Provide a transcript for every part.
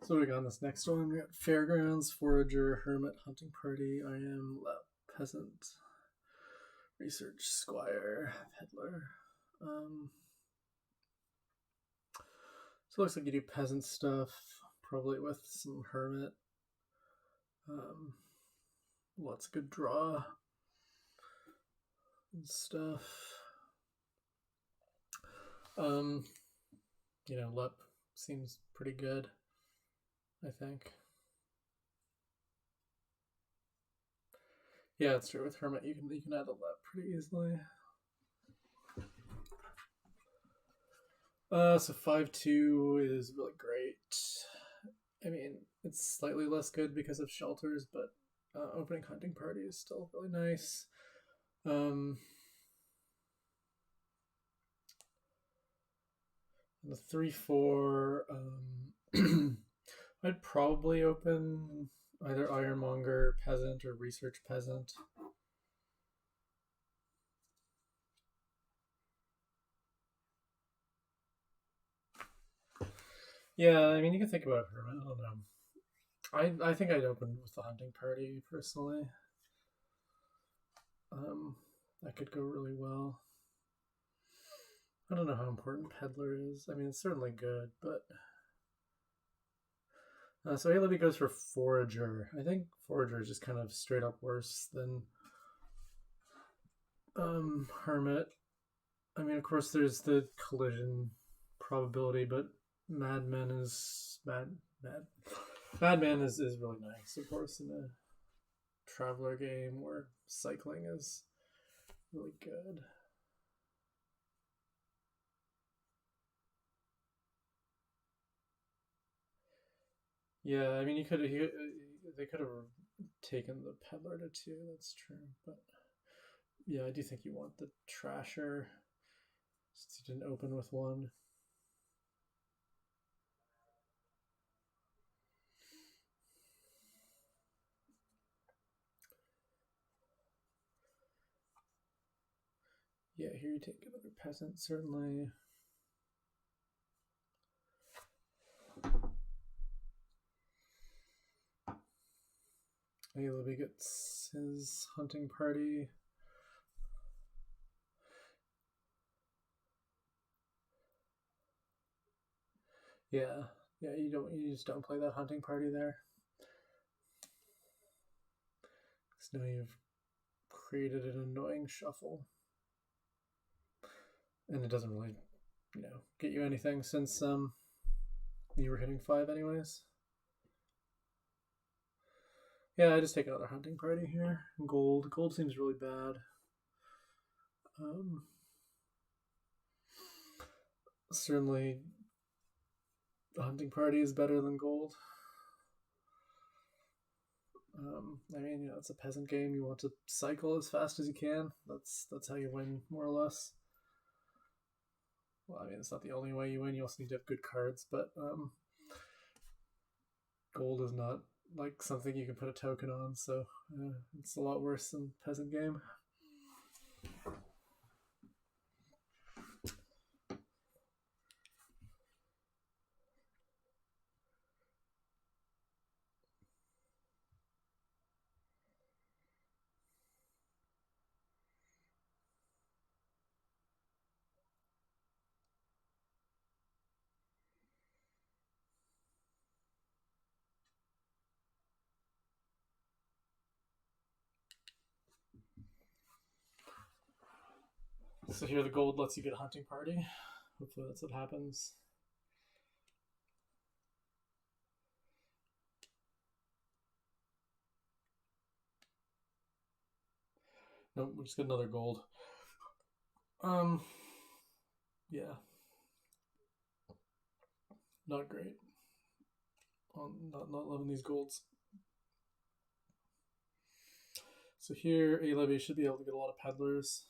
So what we got on this next one? We got Fairgrounds, Forager, Hermit, Hunting Party, I am Peasant, Research, Squire, Peddler. So it looks like you do peasant stuff, probably with some Hermit. Lots of good draw and stuff. You know, Lep seems pretty good, I think. Yeah, it's true. With Hermit, you can add a Lep pretty easily. So 5/2 is really great. I mean, it's slightly less good because of shelters, but opening Hunting Party is still really nice. And the 3/4, I'd probably open either Ironmonger Peasant or Research Peasant. Yeah, I mean, you can think about Hermit. I don't know. I think I'd open with the Hunting Party personally. That could go really well. I don't know how important Peddler is. I mean, it's certainly good, but so alibby goes for Forager. I think Forager is just kind of straight up worse than Hermit. I mean, of course, there's the collision probability, but Madman is Madman is really nice, of course, in a traveler game where cycling is really good. Yeah, I mean, they could have taken the Peddler to 2. That's true, but yeah, I do think you want the Trasher since you didn't open with 1. Yeah, here you take another Peasant, certainly. Alibby gets his Hunting Party. Yeah, you just don't play that Hunting Party there. Because now you've created an annoying shuffle. And it doesn't really, get you anything since you were hitting 5 anyways. Yeah, I just take another Hunting Party here. Gold seems really bad. Certainly, Hunting Party is better than gold. I mean, it's a peasant game. You want to cycle as fast as you can. That's how you win, more or less. Well, I mean, it's not the only way you win. You also need to have good cards, but gold is not like something you can put a token on, so it's a lot worse than peasant game. So here the gold lets you get a Hunting Party. Hopefully that's what happens. Nope, we just get another gold. Yeah. Not great. Not loving these golds. So here, alibby should be able to get a lot of Peddlers.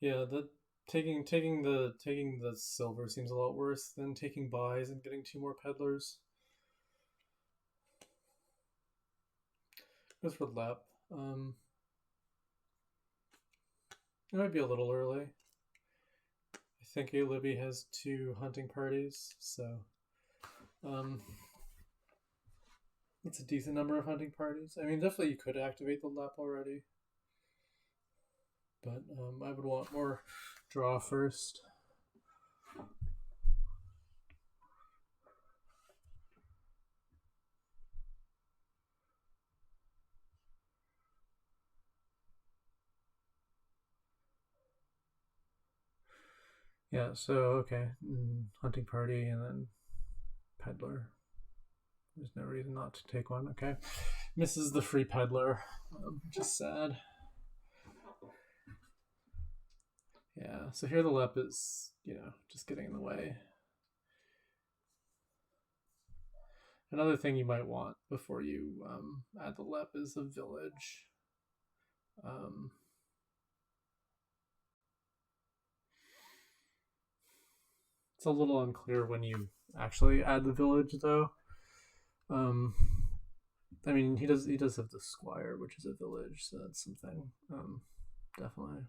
Yeah, taking the silver seems a lot worse than taking buys and getting 2 more Peddlers. Goes for Lep. It might be a little early. I think Alibby has 2 hunting parties, so it's a decent number of hunting parties. I mean, definitely you could activate the LEP already, but I would want more draw first. Yeah, so okay, hunting party and then peddler. There's no reason not to take one. Okay, misses the free peddler, which is sad. Yeah, so here the LEP is, just getting in the way. Another thing you might want before you add the LEP is a village. It's a little unclear when you actually add the village, though. I mean, he does have the squire, which is a village, so that's something. Definitely.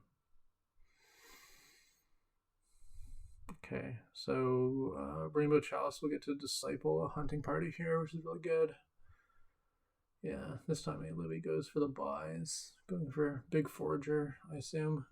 Okay, so RainbowChalice will get to disciple a hunting party here, which is really good. Yeah, this time Alibby goes for the buys, going for big forager, I assume.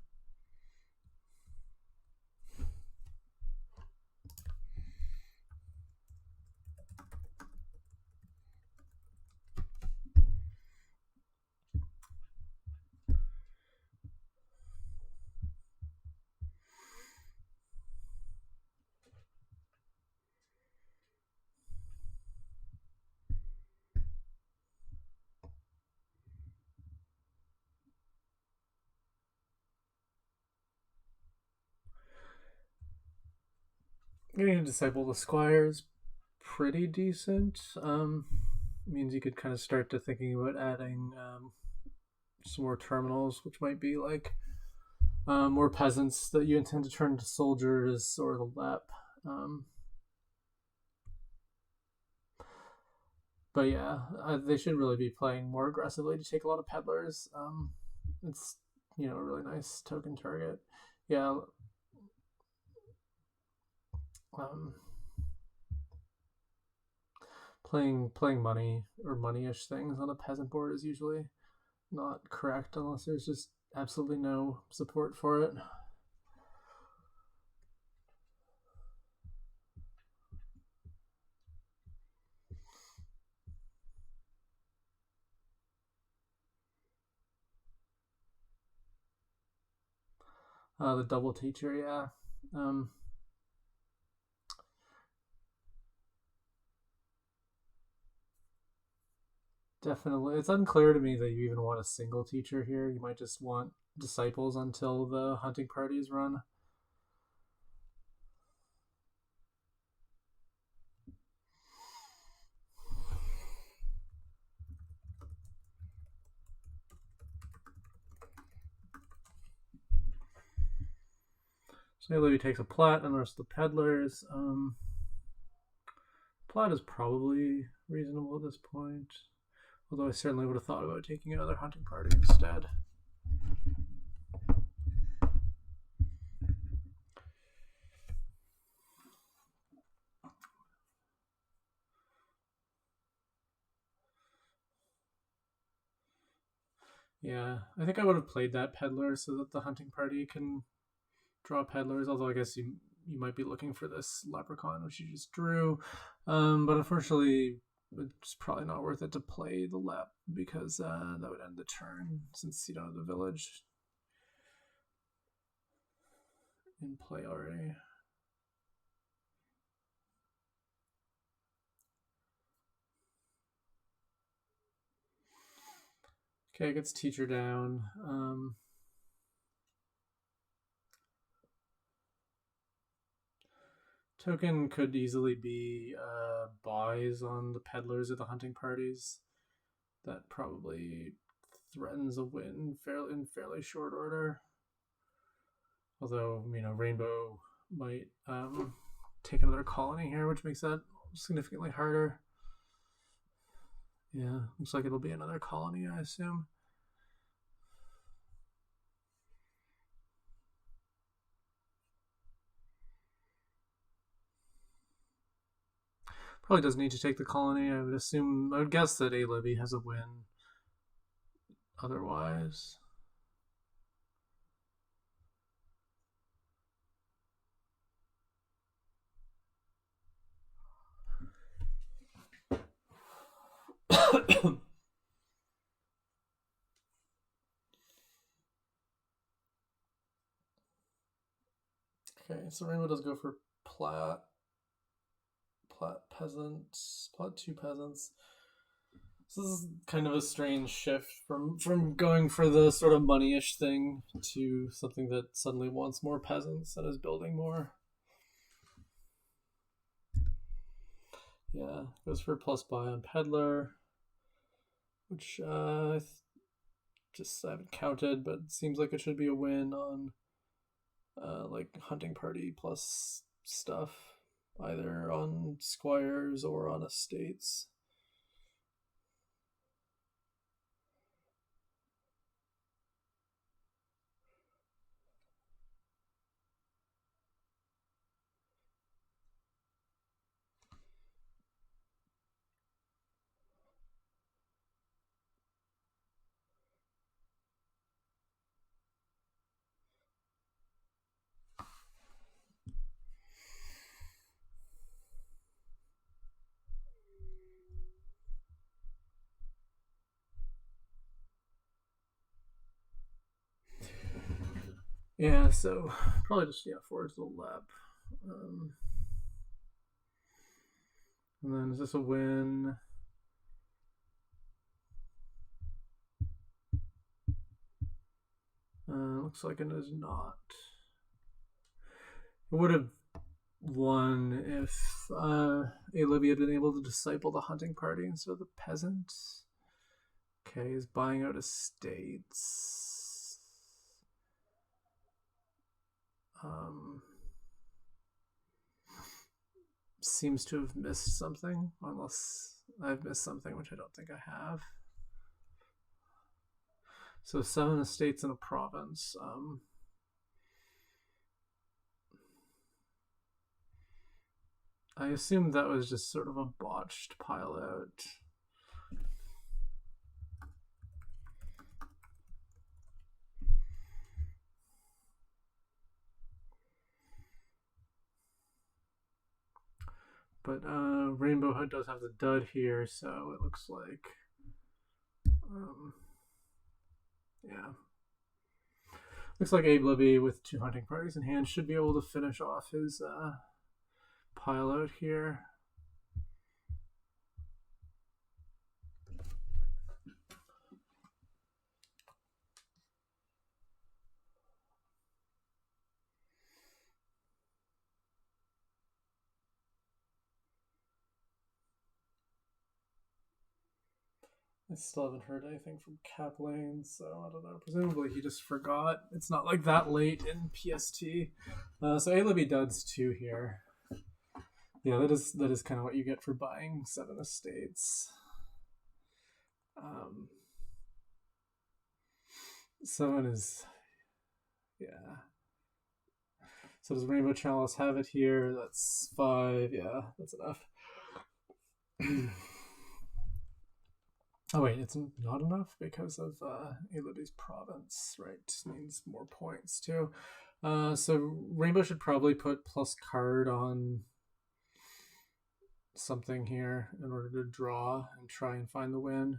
Getting to disciple the squire is pretty decent. Means you could kind of start to thinking about adding some more terminals, which might be like more peasants that you intend to turn into soldiers, or the LEP. But yeah, they should really be playing more aggressively to take a lot of peddlers. It's a really nice token target. Yeah. Playing money or money-ish things on a peasant board is usually not correct unless there's just absolutely no support for it. The double teacher, yeah. Definitely. It's unclear to me that you even want a single teacher here. You might just want disciples until the hunting parties run. So Alibby takes a plat and the rest of the peddlers. Plat is probably reasonable at this point. Although I certainly would have thought about taking another hunting party instead. Yeah, I think I would have played that peddler so that the hunting party can draw peddlers, although I guess you might be looking for this leprechaun, which you just drew. But unfortunately, it's probably not worth it to play the LEP because that would end the turn since you don't have the village in play already. Okay, gets teacher down. Token could easily be buys on the peddlers or the hunting parties. That probably threatens a win in fairly short order. Although, Rainbow might take another colony here, which makes that significantly harder. Yeah, looks like it'll be another colony, I assume. Probably doesn't need to take the colony. I would guess that A Libby has a win otherwise. Okay, so Rainbow does go for Plat peasants, Plat 2 peasants. So this is kind of a strange shift from going for the sort of money-ish thing to something that suddenly wants more peasants and is building more. Yeah, goes for plus buy on Peddler, which I haven't counted, but it seems like it should be a win on like hunting party plus stuff, either on squires or on estates. Yeah, so probably just forge the lab. And then is this a win? Looks like it is not. It would have won if Olivia had been able to disciple the hunting party instead of the peasants. Okay, he's buying out estates. Seems to have missed something, unless I've missed something, which I don't think I have. So 7 estates in a province. I assume that was just sort of a botched pile out. But Rainbow Hood does have the dud here, so it looks like, yeah. Looks like Abe Libby with 2 hunting parties in hand should be able to finish off his pile out here. I still haven't heard anything from Kaplane, so I don't know. Presumably he just forgot. It's not like that late in PST. So A Libby duds 2 here. Yeah, that is kind of what you get for buying 7 estates. 7 is, yeah. So does RainbowChalice have it here? That's 5. Yeah, that's enough. Oh wait, it's not enough because of Elodie's province, right? Means more points too. So Rainbow should probably put plus card on something here in order to draw and try and find the win.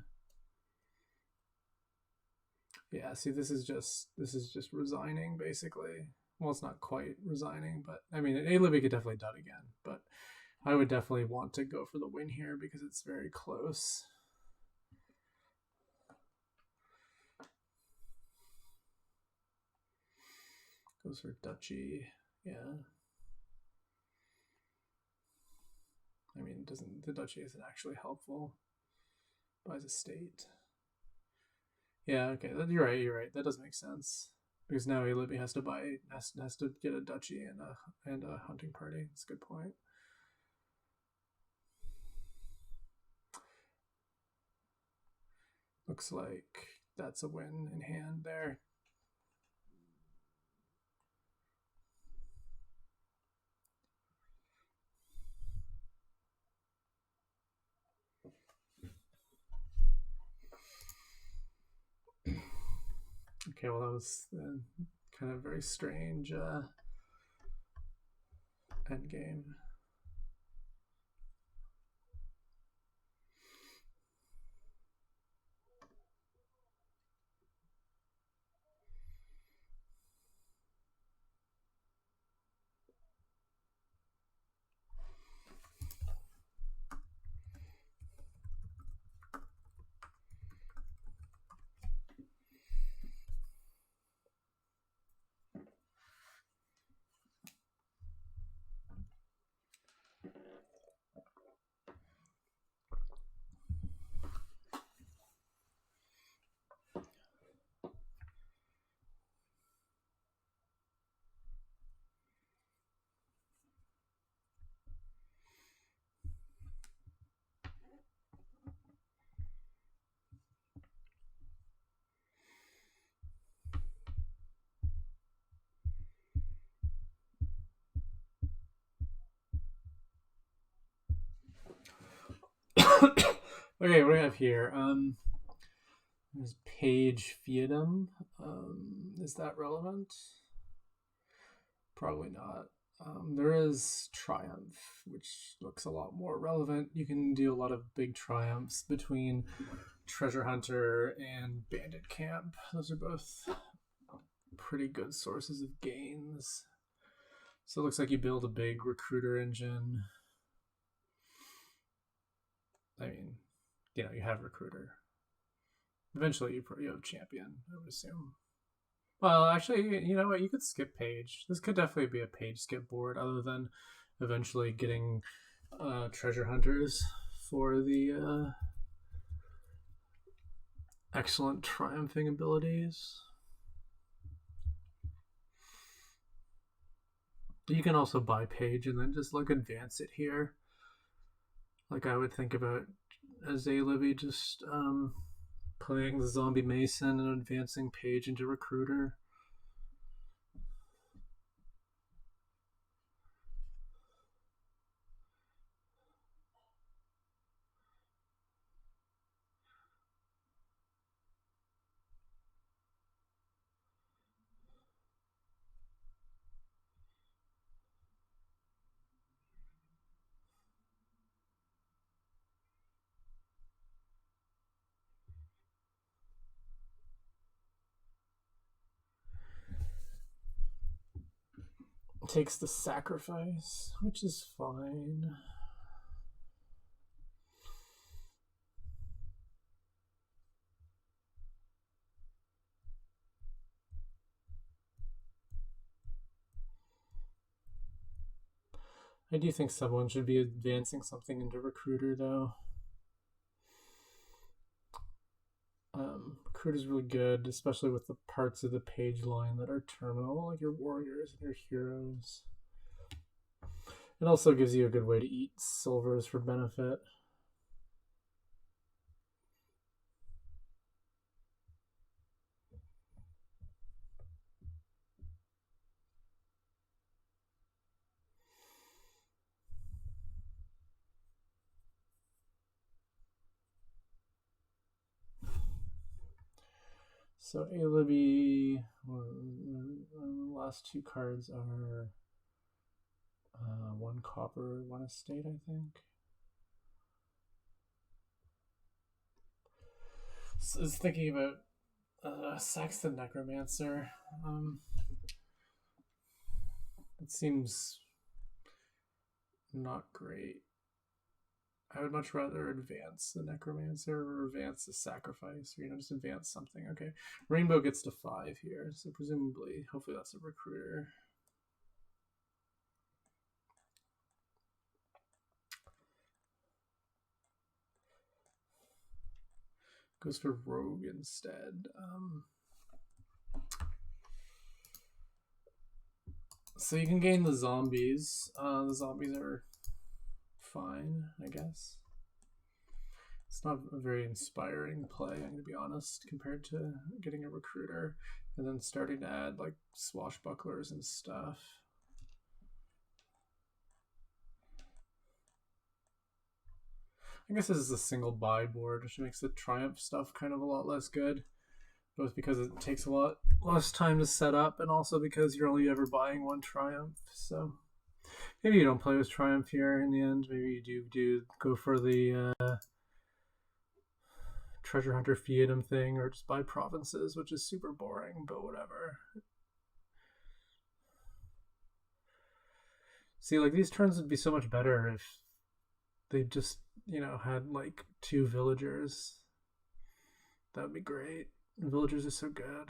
Yeah, see, this is just resigning basically. Well, it's not quite resigning, but I mean, A-Libby could definitely dud again, but I would definitely want to go for the win here because it's very close. Goes for duchy, yeah. I mean, the duchy isn't actually helpful. Buys a state. Yeah, okay, you're right. That does make sense. Because now A-Libby has to has to get a duchy and a hunting party. That's a good point. Looks like that's a win in hand there. Okay, well that was kind of very strange end game. Okay, what do we have here? There's page Fiedum. Is that relevant? Probably not. There is Triumph, which looks a lot more relevant. You can do a lot of big triumphs between Treasure Hunter and Bandit Camp. Those are both pretty good sources of gains. So it looks like you build a big recruiter engine. I mean, you have recruiter. Eventually you have champion, I would assume. Well, actually, you know what? You could skip page. This could definitely be a page skip board, other than eventually getting treasure hunters for the excellent triumphing abilities. You can also buy page and then just advance it here. Like I would think about as alibby just playing the zombie mason and advancing page into recruiter. Takes the sacrifice, which is fine. I do think someone should be advancing something into recruiter, though. Recruiter is really good, especially with the parts of the page line that are terminal, like your warriors and your heroes. It also gives you a good way to eat silvers for benefit. So alibby, the last two cards are 1 copper, 1 estate, I think. So I was thinking about Saxton Necromancer. It seems not great. I would much rather advance the Necromancer or advance the Sacrifice, or just advance something. Okay, Rainbow gets to 5 here, so presumably, hopefully that's a recruiter. Goes for Rogue instead. So you can gain the zombies. The zombies are fine, I guess. It's not a very inspiring play, I'm going to be honest, compared to getting a recruiter and then starting to add swashbucklers and stuff. I guess this is a single buy board, which makes the triumph stuff kind of a lot less good. both because it takes a lot less time to set up, and also because you're only ever buying one Triumph. So maybe you don't play with Triumph here in the end. Maybe you do go for the Treasure Hunter Fiatum thing, or just buy provinces, which is super boring, but whatever. See, like, these turns would be so much better if they just, you know, had like 2 villagers. That would be great. Villagers are so good.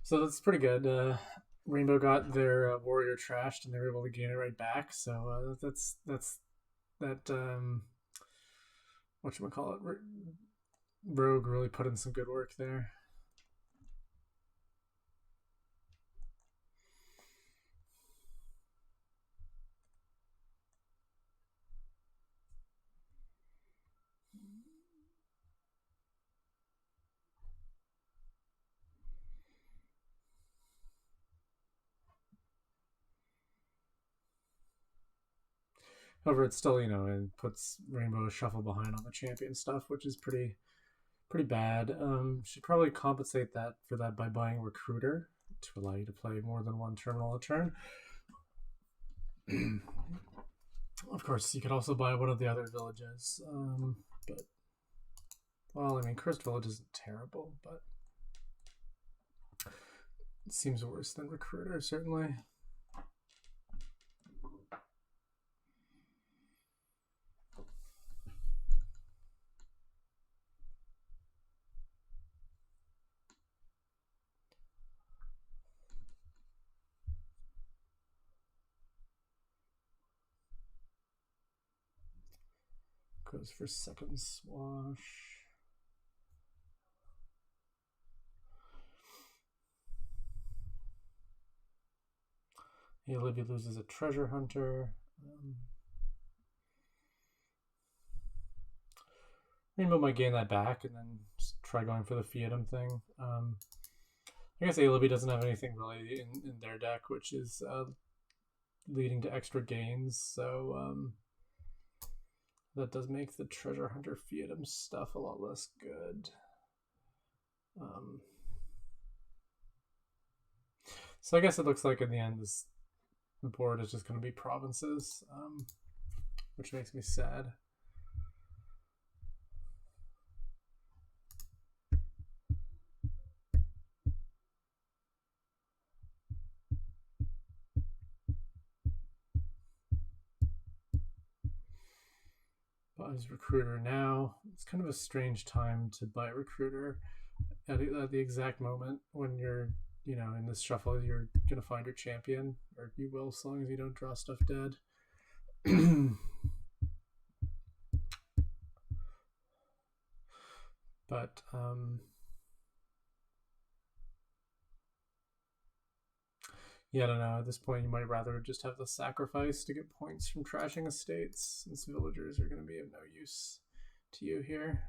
So that's pretty good. Rainbow got their warrior trashed, and they were able to gain it right back. So that's that. Whatchamacallit? Rogue really put in some good work there. However, it's still, you know, it puts Rainbow Shuffle behind on the champion stuff, which is pretty bad. Should probably compensate for that by buying Recruiter to allow you to play more than one terminal a turn. Of course, you could also buy one of the other villages, but, well, I mean, Cursed Village isn't terrible, but it seems worse than Recruiter, certainly. Goes for second swash. Alibby loses a treasure hunter. Rainbow might gain that back and then just try going for the Fiatum thing. I guess Alibby doesn't have anything really in their deck, which is leading to extra gains, so that does make the Treasure Hunter Fiatum stuff a lot less good. So I guess it looks like in the end this board is just going to be provinces, which makes me sad. Buys Recruiter now. It's kind of a strange time to buy Recruiter at the exact moment when you're, you know, in this shuffle, you're going to find your champion, or you will, as long as you don't draw stuff dead. But, yeah, I don't know. At this point, you might rather just have the sacrifice to get points from trashing estates, since villagers are going to be of no use to you here.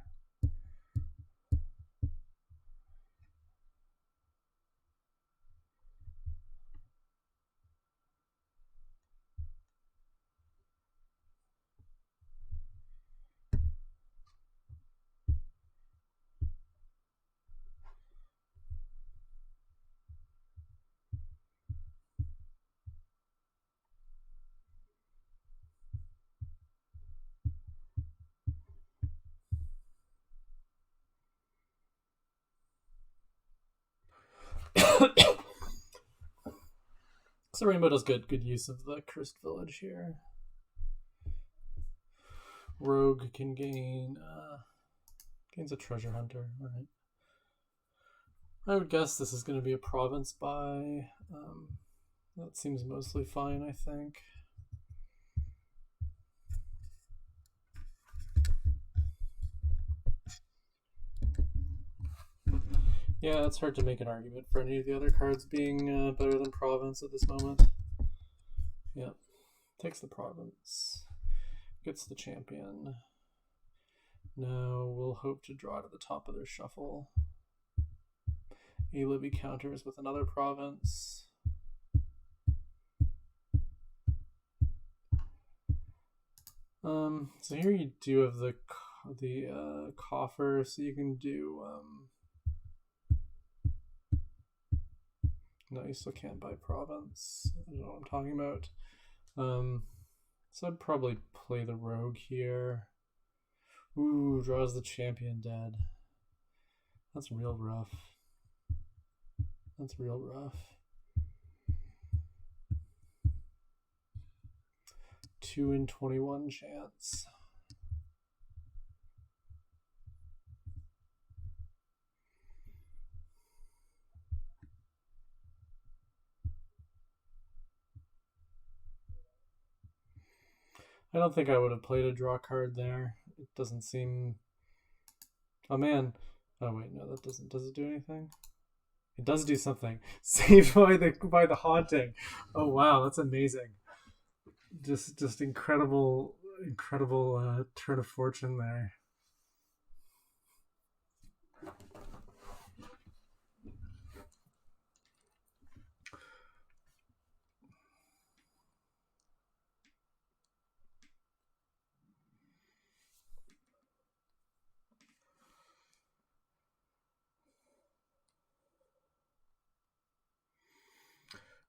So Rainbow does good use of the Cursed Village here. Rogue can gains a Treasure Hunter. All right. I would guess this is going to be a province buy. That seems mostly fine, I think. Yeah, it's hard to make an argument for any of the other cards being better than province at this moment. Yep. Takes the province. Gets the champion. Now we'll hope to draw to the top of their shuffle. Alibby counters with another province. So here you do have the coffer, so you can do no, you still can't buy province. I don't know what I'm talking about. So I'd probably play the rogue here. Ooh, draws the champion dead. That's real rough. That's real rough. 2 in 21 chance. I don't think I would have played a draw card there. It doesn't seem... Oh man. Oh wait, no, that doesn't... Does it do anything? It does do something. Saved by the haunting. Oh wow, that's amazing. Just incredible turn of fortune there.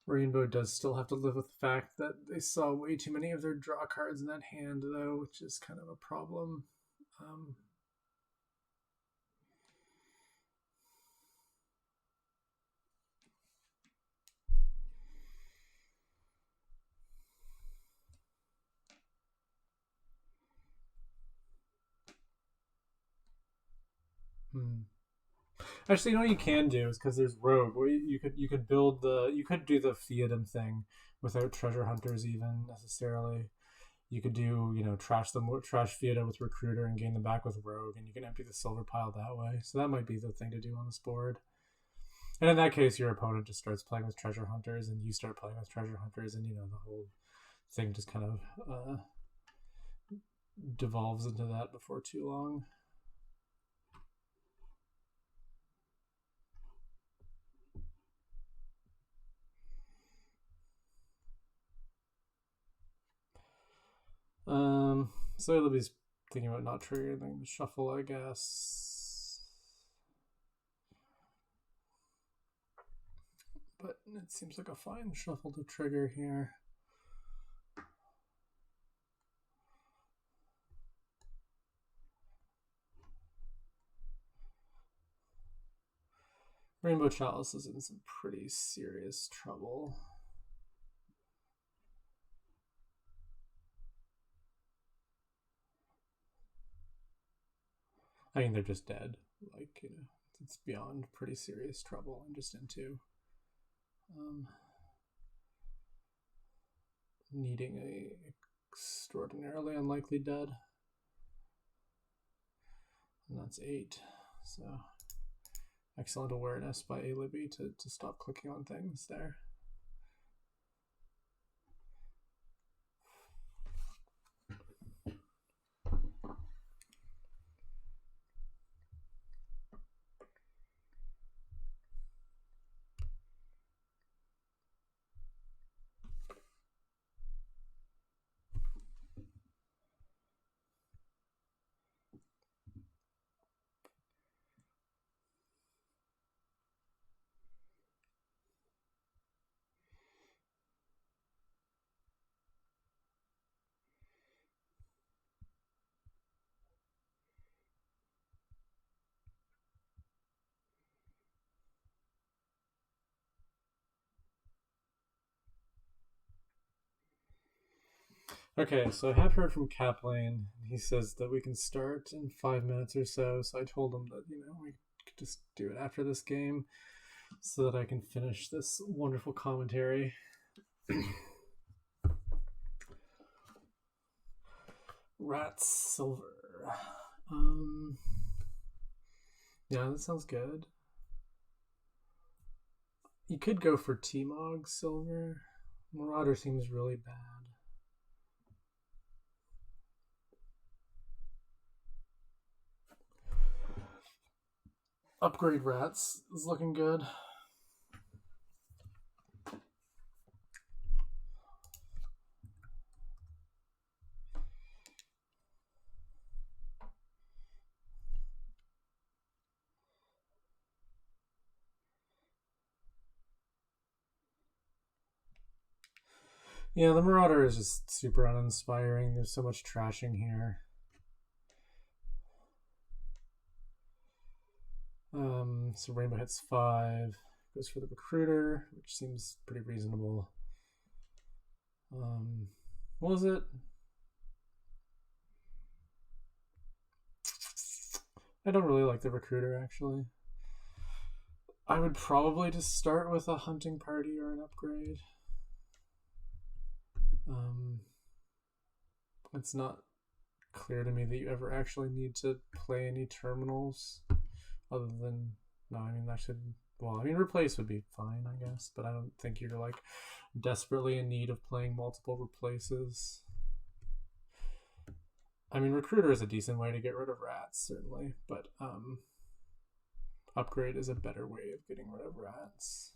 Rainbow does still have to live with the fact that they saw way too many of their draw cards in that hand, though, which is kind of a problem. Actually, you know what you can do is because there's Rogue. You could build you could do the Theodem thing without treasure hunters even necessarily. You could do trash Theodem with Recruiter and gain them back with Rogue, and you can empty the silver pile that way. So that might be the thing to do on this board. And in that case, your opponent just starts playing with treasure hunters, and you start playing with treasure hunters, and the whole thing just kind of devolves into that before too long. So Libby's thinking about not triggering the shuffle, I guess. But it seems like a fine shuffle to trigger here. RainbowChalice is in some pretty serious trouble. I mean, they're just dead. Like, it's beyond pretty serious trouble. I'm just into needing a extraordinarily unlikely dead. And that's 8. So excellent awareness by alibby to stop clicking on things there. Okay, so I have heard from Kaplane. He says that we can start in 5 minutes or so. So I told him that we could just do it after this game, so that I can finish this wonderful commentary. Rat Silver. Yeah, that sounds good. You could go for T-Mog Silver. Marauder seems really bad. Upgrade Rats is looking good. Yeah, the Marauder is just super uninspiring. There's so much trashing here. So Rainbow hits 5, goes for the Recruiter, which seems pretty reasonable. What was it? I don't really like the Recruiter, actually. I would probably just start with a hunting party or an upgrade. It's not clear to me that you ever actually need to play any terminals other than, no, I mean, that should, well, I mean, replace would be fine, I guess, but I don't think you're like desperately in need of playing multiple replaces. I mean, Recruiter is a decent way to get rid of rats, certainly, but upgrade is a better way of getting rid of rats.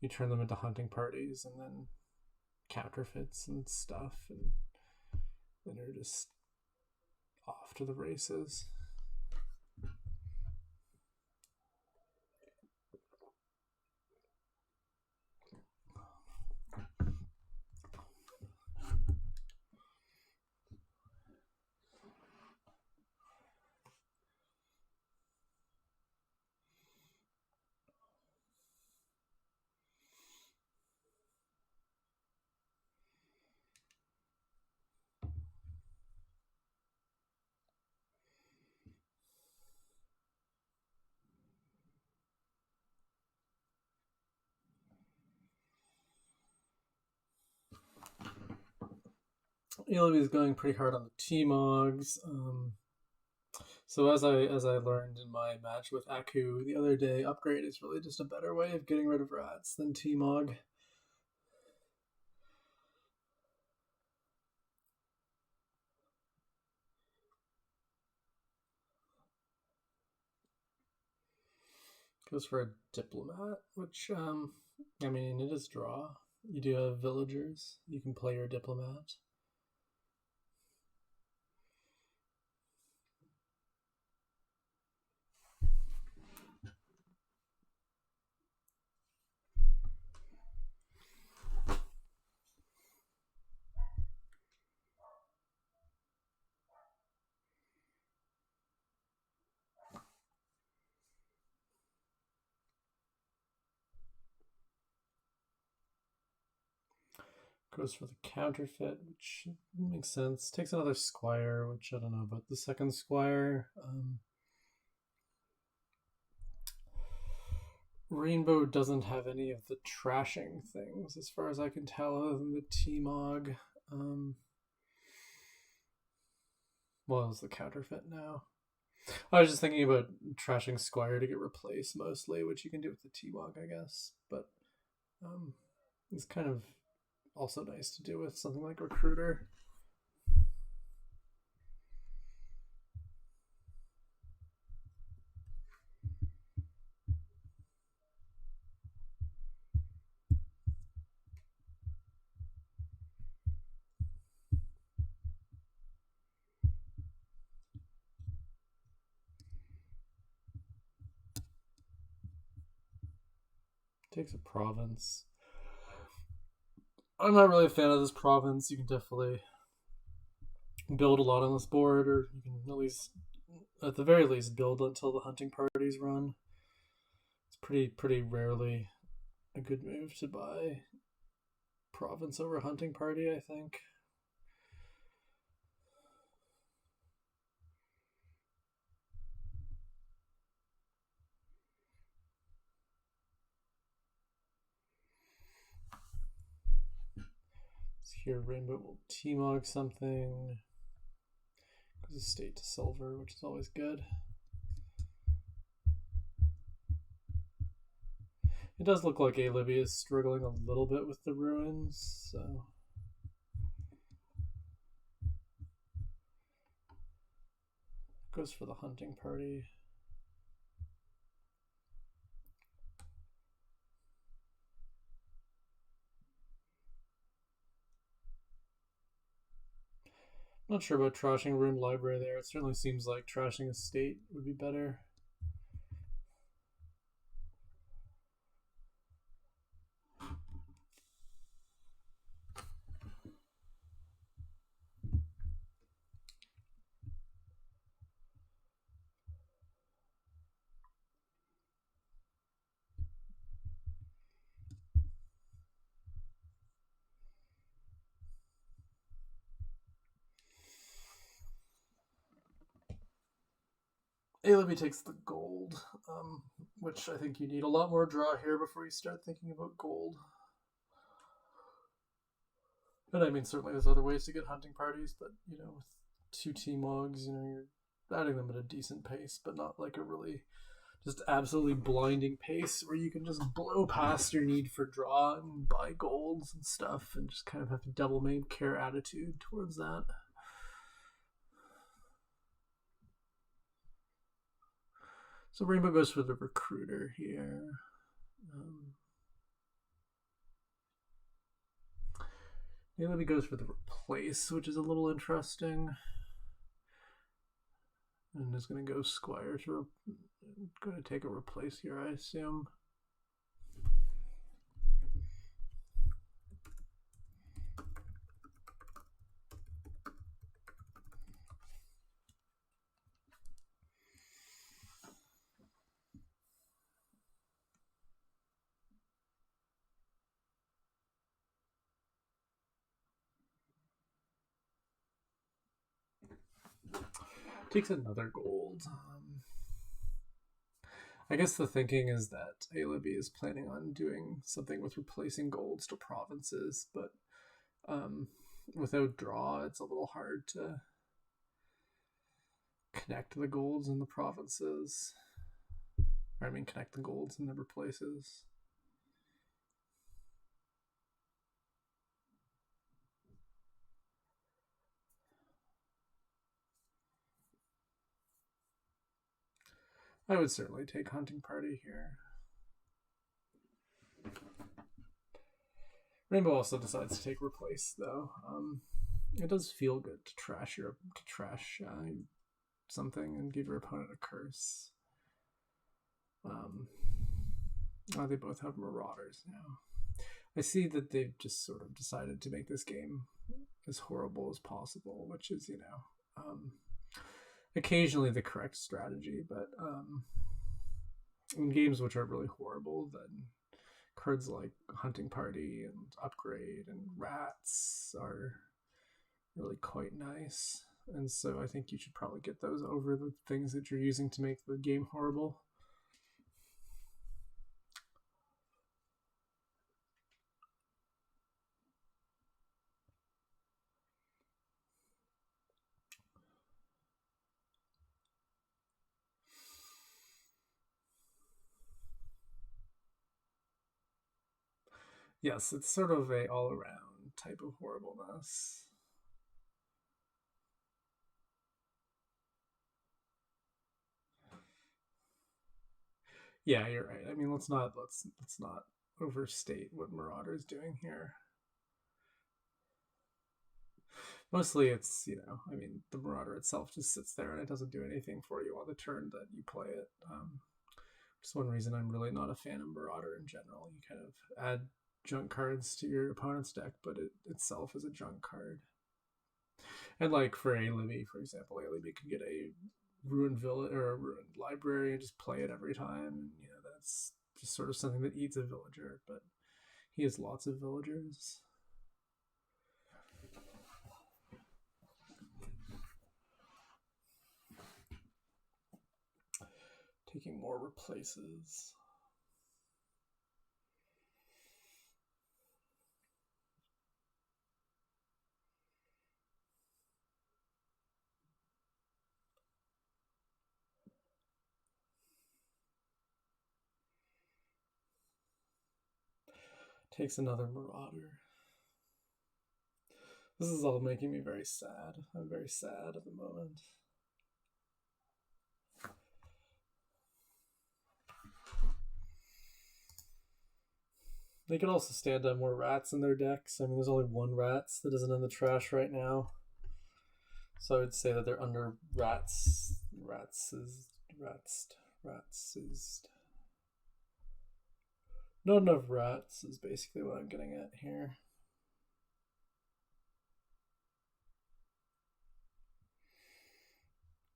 You turn them into hunting parties and then counterfeits and stuff, and then you're just off to the races. Alibby is going pretty hard on the T-Mogs. So as I learned in my match with Aku the other day, upgrade is really just a better way of getting rid of rats than T-Mog. Goes for a diplomat, which I mean, it is draw. You do have villagers. You can play your diplomat. Goes for the counterfeit, which makes sense. Takes another squire, which I don't know about the second squire. Rainbow doesn't have any of the trashing things, as far as I can tell, other than the T-Mog. Well, it's the counterfeit now. I was just thinking about trashing Squire to get replaced mostly, which you can do with the T-Mog, I guess. But it's kind of also nice to do with something like Recruiter. Takes a province. I'm not really a fan of this province. You can definitely build a lot on this board, or you can at least, at the very least, build until the hunting parties run. It's pretty rarely a good move to buy province over hunting party, I think. Here, Rainbow will T-Mog something. Goes estate to silver, which is always good. It does look like alibby is struggling a little bit with the ruins, so. Goes for the hunting party. Not sure about trashing Rune Library there. It certainly seems like trashing Estate would be better. Alibby takes the gold, which I think you need a lot more draw here before you start thinking about gold. And I mean, certainly there's other ways to get hunting parties, but, you know, with 2 T-Mogs, you know, you're adding them at a decent pace, but not like a really just absolutely blinding pace where you can just blow past your need for draw and buy golds and stuff and just kind of have a devil may care attitude towards that. So Rainbow goes for the recruiter here. Maybe goes for the replace, which is a little interesting. And is going to go Squire to going to take a replace here, I assume. Takes another gold. I guess the thinking is that Alibby is planning on doing something with replacing golds to provinces, but without draw, it's a little hard to connect the golds in the provinces. Or, I mean, connect the golds in the replaces. I would certainly take hunting party here. Rainbow also decides to take replace, though. It does feel good to trash something and give your opponent a curse. They both have marauders now. I see that they've just sort of decided to make this game as horrible as possible, which is, you know, occasionally the correct strategy, but in games which are really horrible, then cards like Hunting Party and Upgrade and Rats are really quite nice. And so I think you should probably get those over the things that you're using to make the game horrible. Yes, it's sort of a all-around type of horribleness. Yeah, you're right. I mean, let's not overstate what Marauder is doing here. Mostly it's, you know, I mean, the Marauder itself just sits there and it doesn't do anything for you on the turn that you play it. Just one reason I'm really not a fan of Marauder in general. You kind of add junk cards to your opponent's deck, but it itself is a junk card. And like for Alibby, for example, Alibby can get a ruined village or a ruined library and just play it every time. And, you know, that's just sort of something that eats a villager, but he has lots of villagers. Taking more replaces. Takes another Marauder. This is all making me very sad. I'm very sad at the moment. They could also stand on more rats in their decks. I mean, there's only one rats that isn't in the trash right now. So I would say that they're under rats. Not enough rats is basically what I'm getting at here.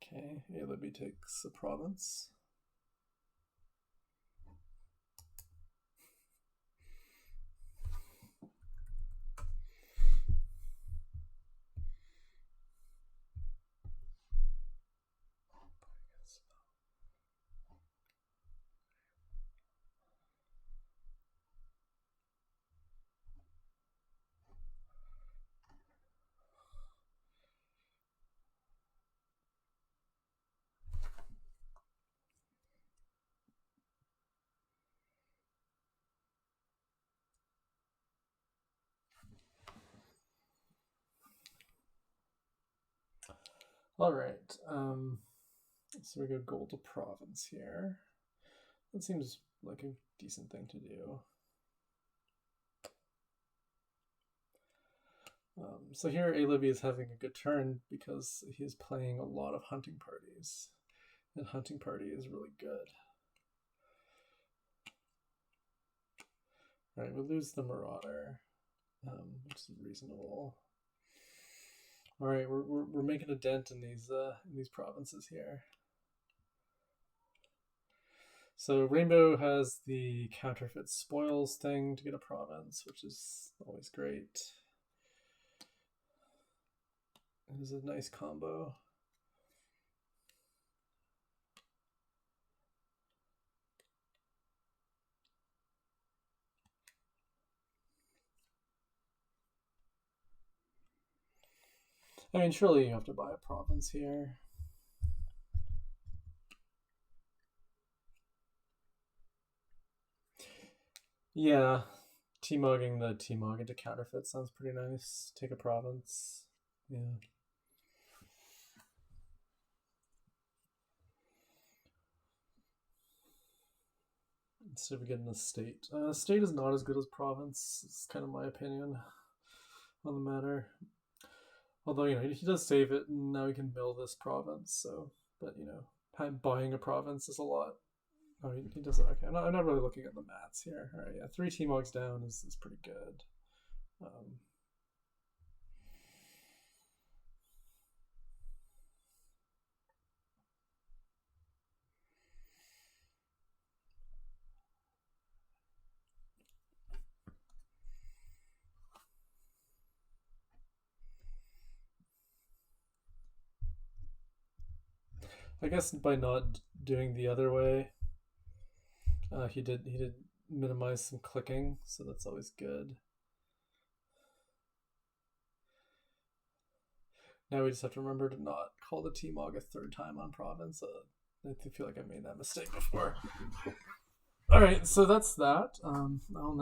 Okay, Alibby takes a province. All right. So we go gold to province here. That seems like a decent thing to do. So here Alibby is having a good turn because he's playing a lot of hunting parties. And hunting party is really good. All right, we lose the Marauder, which is reasonable. All right, we're making a dent in these provinces here. So Rainbow has the counterfeit spoils thing to get a province, which is always great. It is a nice combo. I mean, surely you have to buy a province here. Yeah, T-mogging the T-mog into counterfeit sounds pretty nice. Take a province. Yeah. Instead of getting a state. State is not as good as province. It's kind of my opinion on the matter. Although, you know, he does save it, and now he can mill this province, so... But, you know, buying a province is a lot. Oh, he does it. Okay, I'm not really looking at the mats here. All right, yeah, 3 T-mogs down is pretty good. I guess by not doing the other way, he did minimize some clicking, so that's always good. Now we just have to remember to not call the T-mog a 3rd time on province. I feel like I made that mistake before. All right, so that's that. I'll